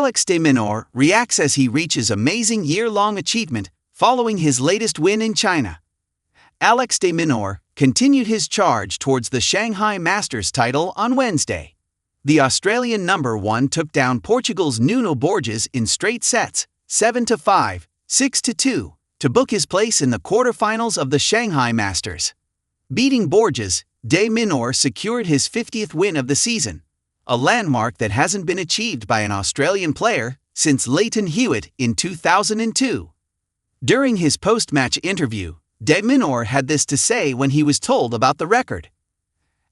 Alex de Minaur reacts as he reaches amazing year-long achievement following his latest win in China. Alex de Minaur continued his charge towards the Shanghai Masters title on Wednesday. The Australian number 1 took down Portugal's Nuno Borges in straight sets, 7-5, 6-2, to book his place in the quarterfinals of the Shanghai Masters. Beating Borges, de Minaur secured his 50th win of the season, a landmark that hasn't been achieved by an Australian player since Lleyton Hewitt in 2002. During his post-match interview, de Minaur had this to say when he was told about the record.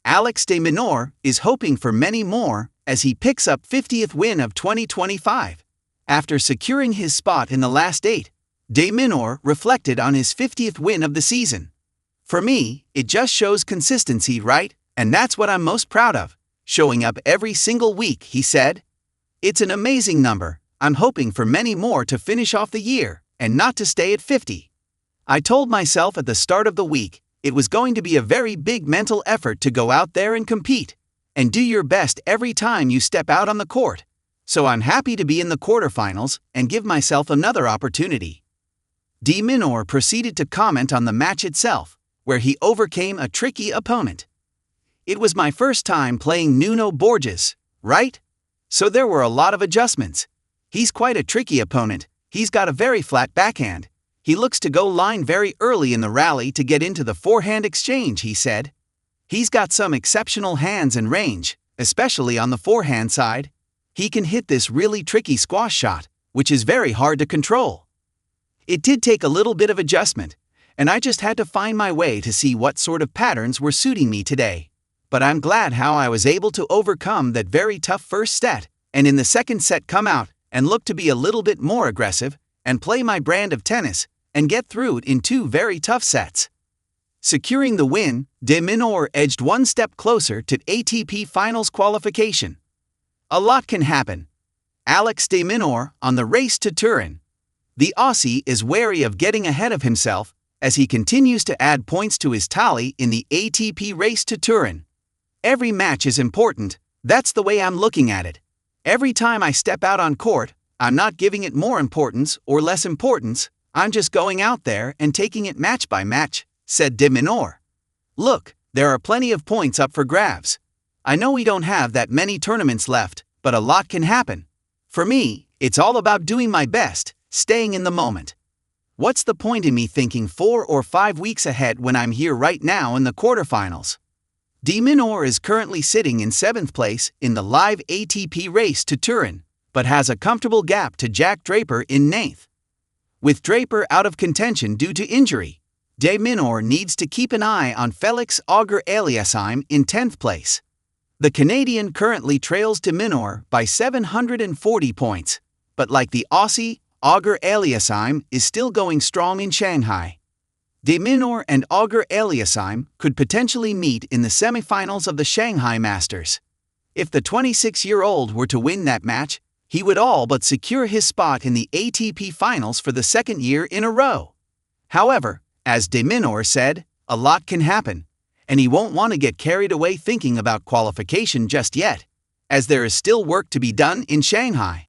Alex de Minaur is hoping for many more as he picks up 50th win of 2025. After securing his spot in the last 8, de Minaur reflected on his 50th win of the season. "For me, it just shows consistency, right? And that's what I'm most proud of. Showing up every single week," he said. "It's an amazing number. I'm hoping for many more to finish off the year, and not to stay at 50. I told myself at the start of the week, it was going to be a very big mental effort to go out there and compete, and do your best every time you step out on the court. So I'm happy to be in the quarterfinals and give myself another opportunity." De Minaur proceeded to comment on the match itself, where he overcame a tricky opponent. "It was my first time playing Nuno Borges, right? So there were a lot of adjustments. He's quite a tricky opponent. He's got a very flat backhand. He looks to go line very early in the rally to get into the forehand exchange," he said. "He's got some exceptional hands and range, especially on the forehand side. He can hit this really tricky squash shot, which is very hard to control. It did take a little bit of adjustment, and I just had to find my way to see what sort of patterns were suiting me today. But I'm glad how I was able to overcome that very tough first set, and in the second set come out and look to be a little bit more aggressive and play my brand of tennis and get through it in 2 very tough sets." Securing the win, de Minaur edged one step closer to ATP Finals qualification. A lot can happen. Alex de Minaur on the race to Turin. The Aussie is wary of getting ahead of himself as he continues to add points to his tally in the ATP race to Turin. "Every match is important, that's the way I'm looking at it. Every time I step out on court, I'm not giving it more importance or less importance, I'm just going out there and taking it match by match," said de Minaur. "Look, there are plenty of points up for grabs. I know we don't have that many tournaments left, but a lot can happen. For me, it's all about doing my best, staying in the moment. What's the point in me thinking 4 or 5 weeks ahead when I'm here right now in the quarterfinals?" De Minaur is currently sitting in 7th place in the live ATP race to Turin, but has a comfortable gap to Jack Draper in 9th. With Draper out of contention due to injury, de Minaur needs to keep an eye on Felix Auger-Aliassime in 10th place. The Canadian currently trails de Minaur by 740 points, but like the Aussie, Auger-Aliassime is still going strong in Shanghai. De Minaur and Auger-Aliassime could potentially meet in the semifinals of the Shanghai Masters. If the 26-year-old were to win that match, he would all but secure his spot in the ATP Finals for the 2nd year in a row. However, as de Minaur said, a lot can happen, and he won't want to get carried away thinking about qualification just yet, as there is still work to be done in Shanghai.